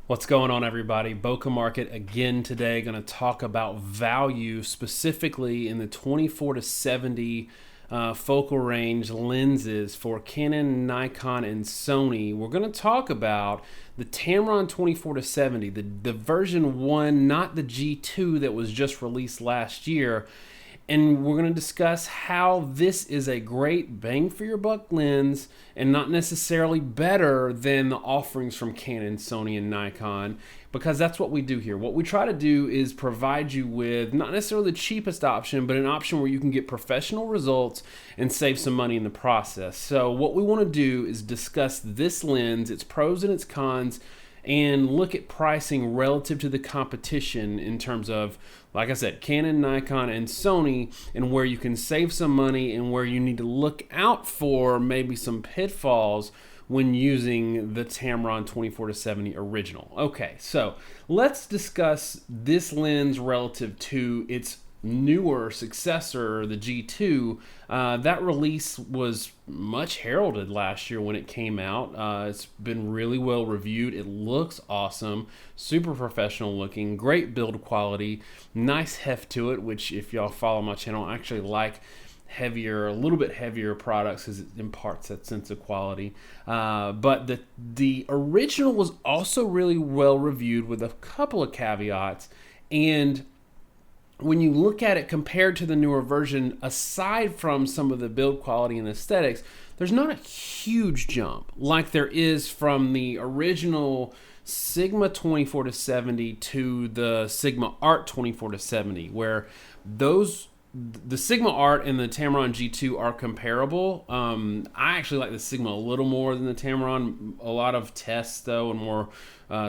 What's going on, everybody? Bokeh Market again today. Going to talk about value specifically in the 24 to 70 focal range lenses for Canon, Nikon, and Sony. We're going to talk about the Tamron 24 to 70, the version 1, not the G2 that was just released last year. And we're going to discuss how this is a great bang for your buck lens and not necessarily better than the offerings from Canon, Sony, and Nikon, because that's what we do here. What we try to do is provide you with not necessarily the cheapest option, but an option where you can get professional results and save some money in the process. So what we want to do is discuss this lens, its pros and its cons, and look at pricing relative to the competition in terms of, like I said, Canon, Nikon, and Sony, and where you can save some money and where you need to look out for maybe some pitfalls when using the Tamron 24 to 70 original. Okay, so let's discuss this lens relative to its newer successor, the G2. That release was much heralded last year when it came out. It's been really well reviewed. It looks awesome, super professional looking, great build quality, nice heft to it, which if y'all follow my channel, I actually like heavier, a little bit heavier products because it imparts that sense of quality. But the original was also really well reviewed with a couple of caveats. And when you look at it compared to the newer version, aside from some of the build quality and aesthetics, there's not a huge jump like there is from the original Sigma 24 to 70 to the Sigma Art 24 to 70, where the Sigma Art and the Tamron G2 are comparable. I actually like the Sigma a little more than the Tamron. A lot of tests, though, and more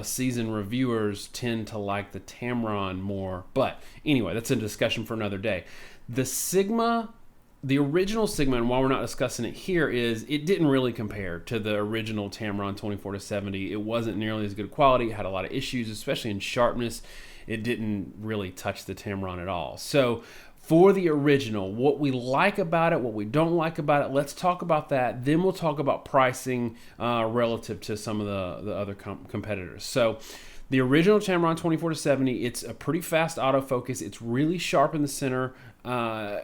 seasoned reviewers tend to like the Tamron more. But anyway, that's a discussion for another day. The original Sigma, and while we're not discussing it here, is it didn't really compare to the original Tamron 24 to 70. It wasn't nearly as good quality. It had a lot of issues, especially in sharpness. It didn't really touch the Tamron at all. So for the original, what we like about it, what we don't like about it, let's talk about that. Then we'll talk about pricing relative to some of the other competitors. So the original Tamron 24 to 70, it's a pretty fast autofocus. It's really sharp in the center.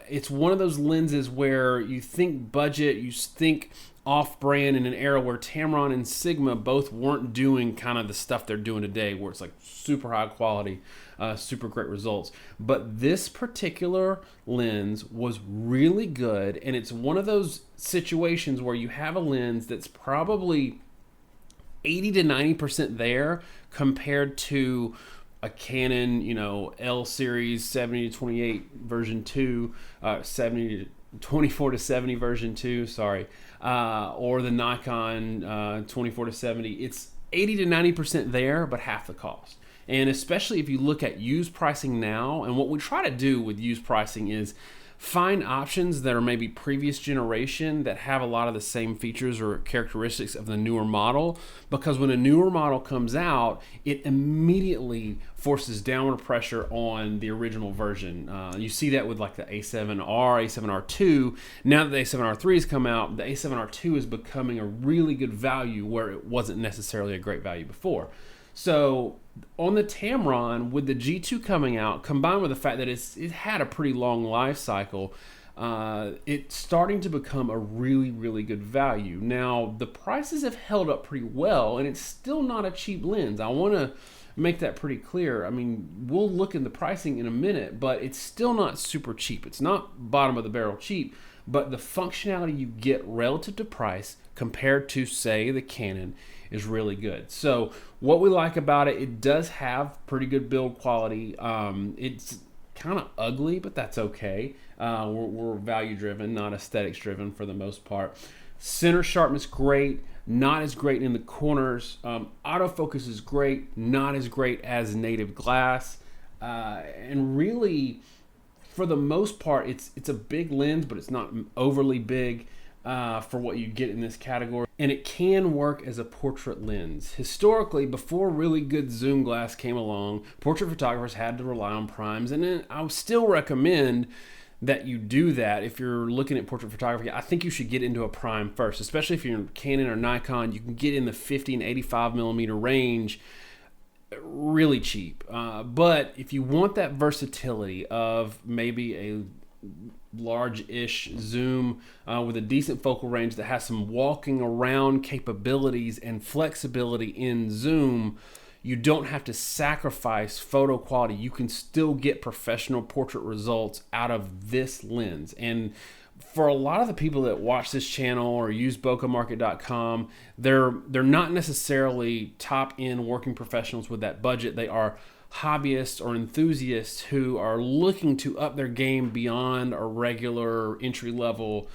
It's one of those lenses where you think budget, you think off-brand in an era where Tamron and Sigma both weren't doing kind of the stuff they're doing today, where it's like super high quality, super great results. But this particular lens was really good, and it's one of those situations where you have a lens that's probably 80 to 90% there compared to a Canon, L series 70 to 28 version 2, 70 to 24 to 70 version 2, or the Nikon 24 to 70. It's 80 to 90% there, but half the cost. And especially if you look at used pricing now, and what we try to do with used pricing is find options that are maybe previous generation that have a lot of the same features or characteristics of the newer model, because when a newer model comes out, it immediately forces downward pressure on the original version. You see that with like the A7R, A7R2. Now that the A7R3 has come out, the A7R2 is becoming a really good value where it wasn't necessarily a great value before. So on the Tamron, with the G2 coming out, combined with the fact that it had a pretty long life cycle, it's starting to become a really, really good value. Now, the prices have held up pretty well, and it's still not a cheap lens. I want to make that pretty clear. I mean, we'll look at the pricing in a minute, but it's still not super cheap. It's not bottom of the barrel cheap, but the functionality you get relative to price compared to, say, the Canon is really good. So what we like about it, it does have pretty good build quality. It's kind of ugly, but that's okay. We're value driven, not aesthetics driven for the most part. Center sharpness great, not as great in the corners. Autofocus is great, not as great as native glass. And really, for the most part, it's a big lens, but it's not overly big for what you get in this category. And it can work as a portrait lens. Historically, before really good zoom glass came along, portrait photographers had to rely on primes. And then I would still recommend that you do that. If you're looking at portrait photography, I think you should get into a prime first, especially if you're in Canon or Nikon. You can get in the 50 and 85 millimeter range really cheap. But if you want that versatility of maybe a large-ish zoom with a decent focal range that has some walking around capabilities and flexibility in zoom, you don't have to sacrifice photo quality. You can still get professional portrait results out of this lens. And for a lot of the people that watch this channel or use bokehmarket.com, they're not necessarily top-end working professionals with that budget. They are hobbyists or enthusiasts who are looking to up their game beyond a regular entry-level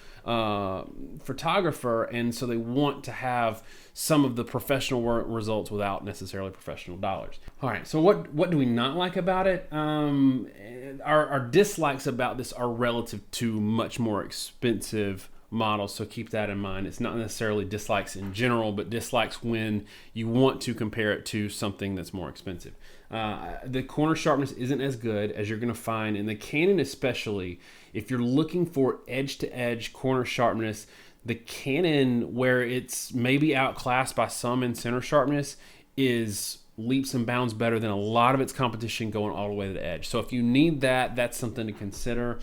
photographer, and so they want to have some of the professional work results without necessarily professional dollars. All right, so what do we not like about it? Our dislikes about this are relative to much more expensive models, so keep that in mind. It's not necessarily dislikes in general, but dislikes when you want to compare it to something that's more expensive. The corner sharpness isn't as good as you're going to find in the Canon, especially if you're looking for edge-to-edge corner sharpness. The Canon, where it's maybe outclassed by some in center sharpness, is leaps and bounds better than a lot of its competition going all the way to the edge. So if you need that, that's something to consider.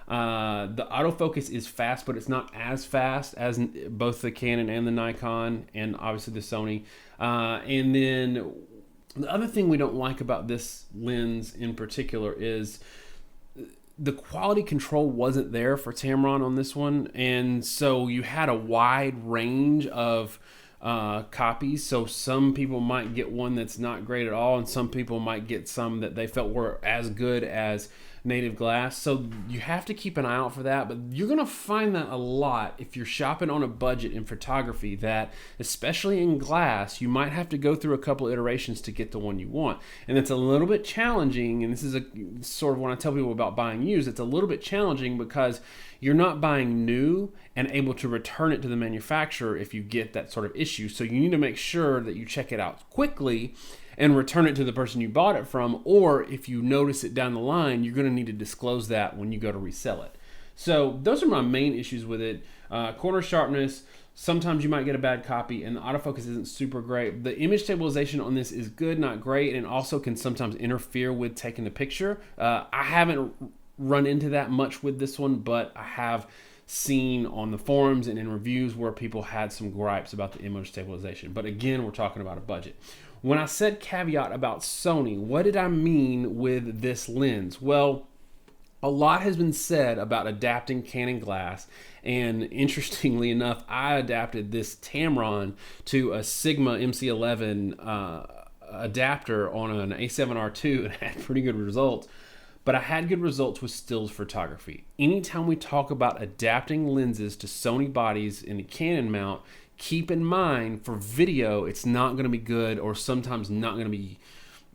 The autofocus is fast, but it's not as fast as both the Canon and the Nikon, and obviously the Sony. And then the other thing we don't like about this lens in particular is the quality control wasn't there for Tamron on this one, and so you had a wide range of copies. So some people might get one that's not great at all, and some people might get some that they felt were as good as native glass. So you have to keep an eye out for that, but you're going to find that a lot if you're shopping on a budget in photography, that especially in glass, you might have to go through a couple iterations to get the one you want. And it's a little bit challenging, and this is sort of when I tell people about buying used, it's a little bit challenging because you're not buying new and able to return it to the manufacturer if you get that sort of issue. So you need to make sure that you check it out quickly and return it to the person you bought it from, or if you notice it down the line, you're going to need to disclose that when you go to resell it. So those are my main issues with it. Corner sharpness, sometimes you might get a bad copy, and the autofocus isn't super great. The image stabilization on this is good, not great, and also can sometimes interfere with taking the picture. I haven't run into that much with this one, but I have seen on the forums and in reviews where people had some gripes about the image stabilization. But again, we're talking about a budget. When I said caveat about Sony, what did I mean with this lens? Well, a lot has been said about adapting Canon glass, and interestingly enough, I adapted this Tamron to a Sigma MC11 adapter on an A7R II and had pretty good results. But I had good results with stills photography. Anytime we talk about adapting lenses to Sony bodies in a Canon mount, keep in mind for video, it's not going to be good, or sometimes not going to be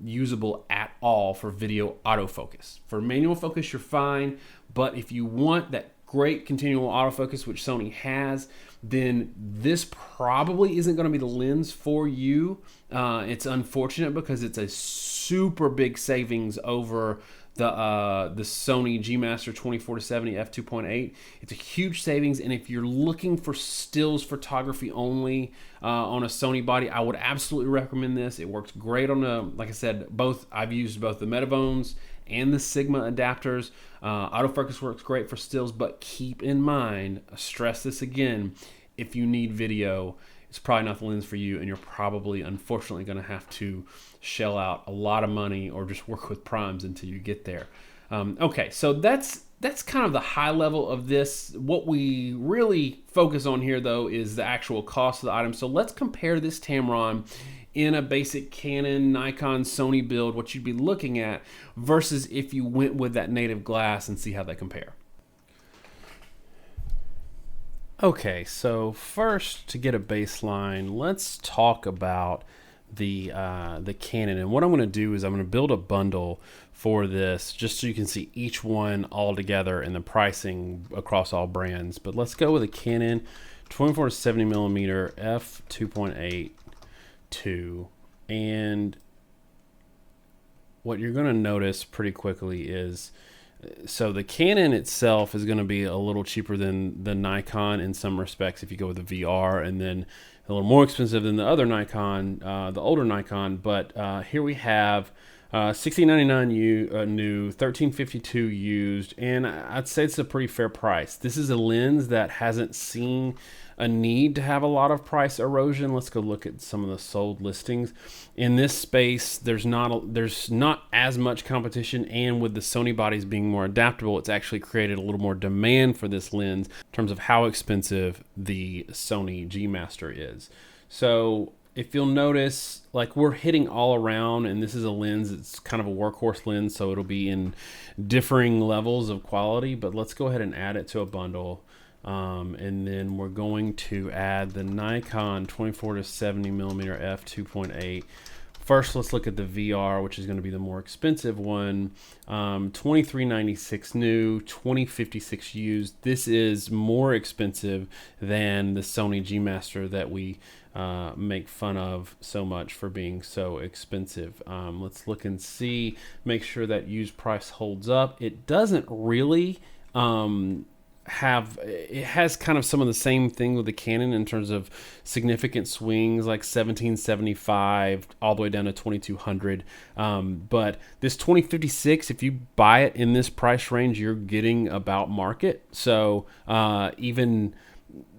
usable at all for video autofocus. For manual focus, you're fine, but if you want that great continual autofocus, which Sony has, then this probably isn't going to be the lens for you. It's unfortunate because it's a super big savings over the Sony G Master 24-70 f2.8. It's a huge savings, and if you're looking for stills photography only on a Sony body, I would absolutely recommend this. It works great on like I said, I've used both the Metavones and the Sigma adapters. Autofocus works great for stills, but keep in mind, stress this again, if you need video, it's probably not the lens for you, and you're probably, unfortunately, going to have to shell out a lot of money or just work with primes until you get there. Okay, so that's kind of the high level of this. What we really focus on here, though, is the actual cost of the item. So let's compare this Tamron in a basic Canon, Nikon, Sony build, what you'd be looking at, versus if you went with that native glass, and see how they compare. Okay, so first, to get a baseline, let's talk about the Canon. And what I'm going to do is I'm going to build a bundle for this, just so you can see each one all together and the pricing across all brands. But let's go with a Canon 24-70mm f2.8 and what you're going to notice pretty quickly is So the Canon itself is going to be a little cheaper than the Nikon in some respects if you go with the VR, and then a little more expensive than the other Nikon, the older Nikon. But here we have $16.99 new, $13.52 used, and I'd say it's a pretty fair price. This is a lens that hasn't seen a need to have a lot of price erosion. Let's go look at some of the sold listings. In this space, there's not as much competition, and with the Sony bodies being more adaptable, it's actually created a little more demand for this lens in terms of how expensive the Sony G Master is. So if you'll notice, like, we're hitting all around, and this is a lens, it's kind of a workhorse lens, so it'll be in differing levels of quality, but let's go ahead and add it to a bundle. And then we're going to add the Nikon 24 to 70 millimeter f2.8. First, let's look at the VR, which is going to be the more expensive one. $23.96 new, $20.56 used. This is more expensive than the Sony G Master that we make fun of so much for being so expensive. Let's look and see, make sure that used price holds up. It doesn't really. It has kind of some of the same thing with the Canon in terms of significant swings, like 1775 all the way down to 2200. But this 2056, if you buy it in this price range, you're getting about market. So even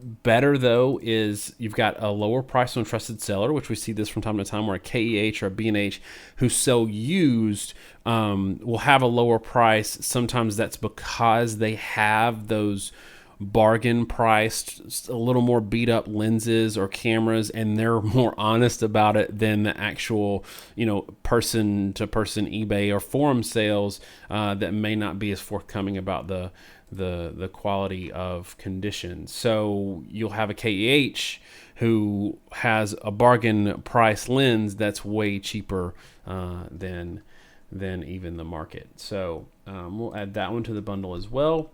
better though is you've got a lower price on trusted seller, which we see this from time to time, where a KEH or a B&H who sell used will have a lower price. Sometimes that's because they have those bargain priced, a little more beat up lenses or cameras, and they're more honest about it than the actual, person to person eBay or forum sales that may not be as forthcoming about the quality of condition. So you'll have a KEH who has a bargain price lens that's way cheaper than even the market. So we'll add that one to the bundle as well.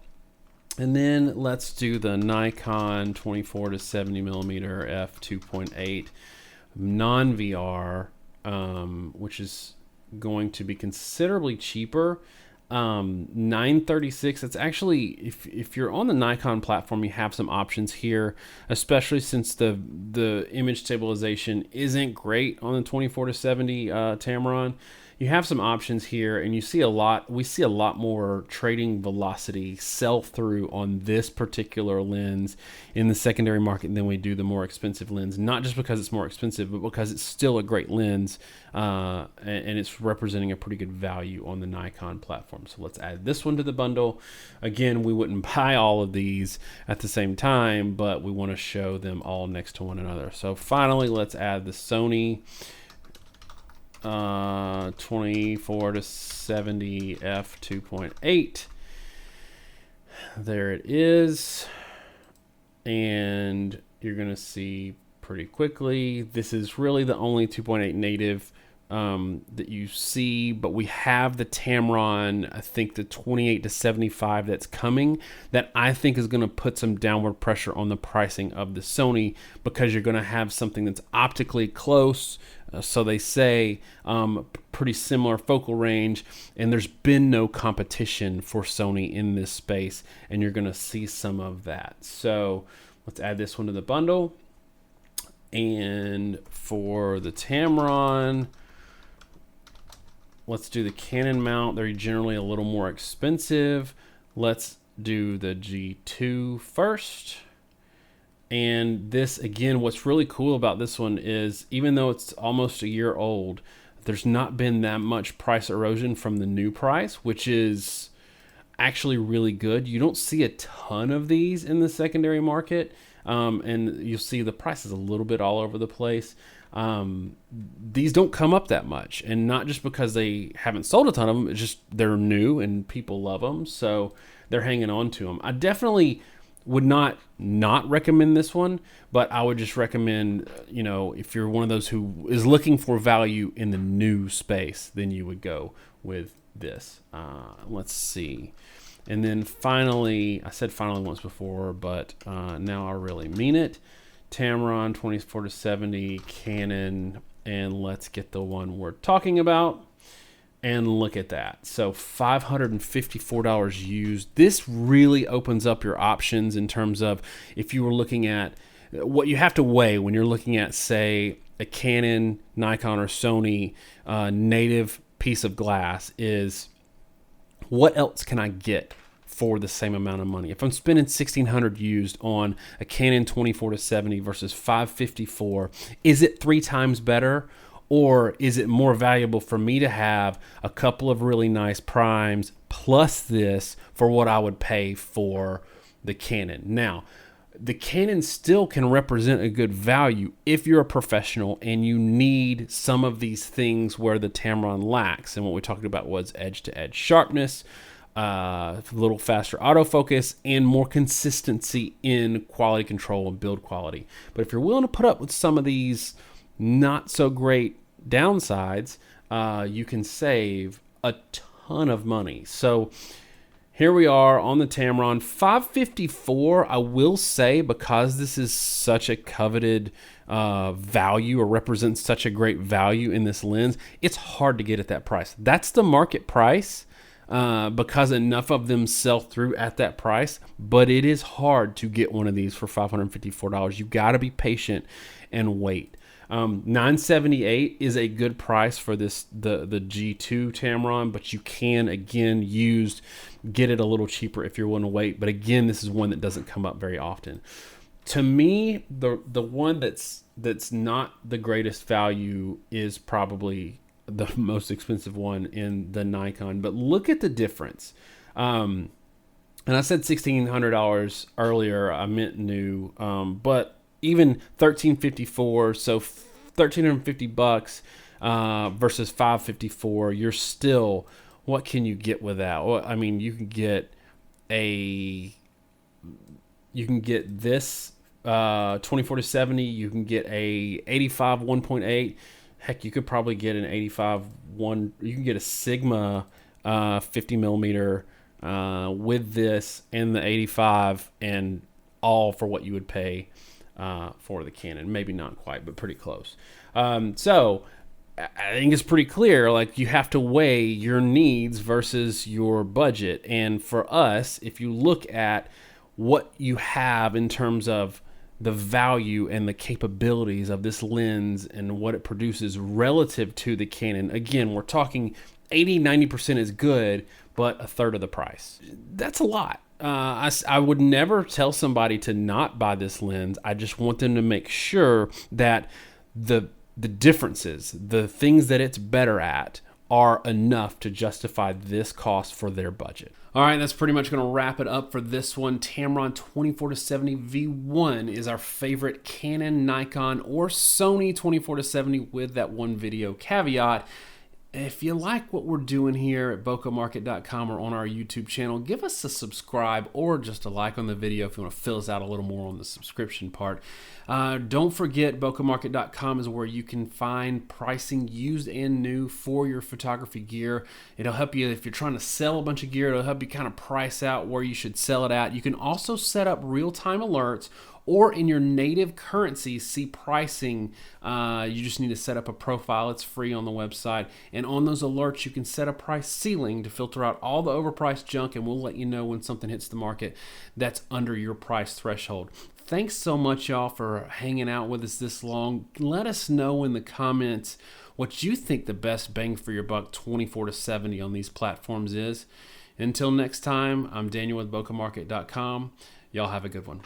And then let's do the Nikon 24 to 70 millimeter f2.8 non-VR, which is going to be considerably cheaper. $936. That's actually, if you're on the Nikon platform, you have some options here, especially since the image stabilization isn't great on the 24 to 70 Tamron. You have some options here, and we see a lot more trading velocity sell through on this particular lens in the secondary market than we do the more expensive lens. Not just because it's more expensive, but because it's still a great lens, and it's representing a pretty good value on the Nikon platform. So let's add this one to the bundle. Again, we wouldn't buy all of these at the same time, but we want to show them all next to one another. So finally, let's add the Sony 24 to 70 f2.8. There it is, and you're gonna see pretty quickly this is really the only 2.8 native that you see, but we have the Tamron, I think the 28 to 75 that's coming, that I think is going to put some downward pressure on the pricing of the Sony, because you're going to have something that's optically close, so they say, pretty similar focal range, and there's been no competition for Sony in this space, and you're going to see some of that. So let's add this one to the bundle. And for the Tamron, let's do the Canon mount. They're generally a little more expensive. Let's do the G2 first. And this, again, what's really cool about this one is, even though it's almost a year old, there's not been that much price erosion from the new price, which is actually really good. You don't see a ton of these in the secondary market, and you'll see the price is a little bit all over the place. These don't come up that much, and not just because they haven't sold a ton of them, it's just they're new and people love them, so they're hanging on to them. I definitely would not recommend this one, but I would just recommend, if you're one of those who is looking for value in the new space, then you would go with this. Let's see. And then finally, I said finally once before, but now I really mean it. Tamron 24 to 70 Canon, and let's get the one we're talking about. And look at that. So $554 used. This really opens up your options in terms of if you were looking at what you have to weigh when you're looking at, say, a Canon, Nikon, or Sony native piece of glass is what else can I get for the same amount of money? If I'm spending $1,600 used on a Canon 24-70 versus $554, is it 3 times better? Or is it more valuable for me to have a couple of really nice primes plus this for what I would pay for the Canon? Now, the Canon still can represent a good value if you're a professional and you need some of these things where the Tamron lacks. And what we talked about was edge-to-edge sharpness, a little faster autofocus, and more consistency in quality control and build quality. But if you're willing to put up with some of these not so great downsides, you can save a ton of money. So here we are on the Tamron 554. I will say, because this is such a coveted value, or represents such a great value in this lens, it's hard to get at that price. That's the market price, because enough of them sell through at that price, but it is hard to get one of these for $554. You got to be patient and wait. $978 is a good price for this, the G2 Tamron, but you can, again, get it a little cheaper if you're willing to wait. But again, this is one that doesn't come up very often. To me, the one that's not the greatest value is probably the most expensive one in the Nikon. But look at the difference. And I said $1,600 earlier. I meant new, but even $1,354, so $1,350 versus $554, you're still, what can you get with that? Well, I mean, you can get this 24-70, you can get a 85 1.8. Heck, you could probably get an 85 you can get a Sigma 50 millimeter with this and the 85, and all for what you would pay for the Canon. Maybe not quite, but pretty close. So I think it's pretty clear, like, you have to weigh your needs versus your budget. And for us, if you look at what you have in terms of the value and the capabilities of this lens and what it produces relative to the Canon, again, we're talking 80-90% is good, but a third of the price. That's a lot. I would never tell somebody to not buy this lens. I just want them to make sure that the differences, the things that it's better at, are enough to justify this cost for their budget. All right, that's pretty much going to wrap it up for this one. Tamron 24-70 V1 is our favorite Canon, Nikon, or Sony 24-70 with that one video caveat. If you like what we're doing here at bocamarket.com or on our YouTube channel, give us a subscribe or just a like on the video if you want to fill us out a little more on the subscription part. Don't forget, bocamarket.com is where you can find pricing used and new for your photography gear. It'll help you if you're trying to sell a bunch of gear. It'll help you kind of price out where you should sell it at. You can also set up real-time alerts, or in your native currency, see pricing. You just need to set up a profile. It's free on the website. And on those alerts, you can set a price ceiling to filter out all the overpriced junk, and we'll let you know when something hits the market that's under your price threshold. Thanks so much, y'all, for hanging out with us this long. Let us know in the comments what you think the best bang for your buck 24-70 on these platforms is. Until next time, I'm Daniel with bocamarket.com. Y'all have a good one.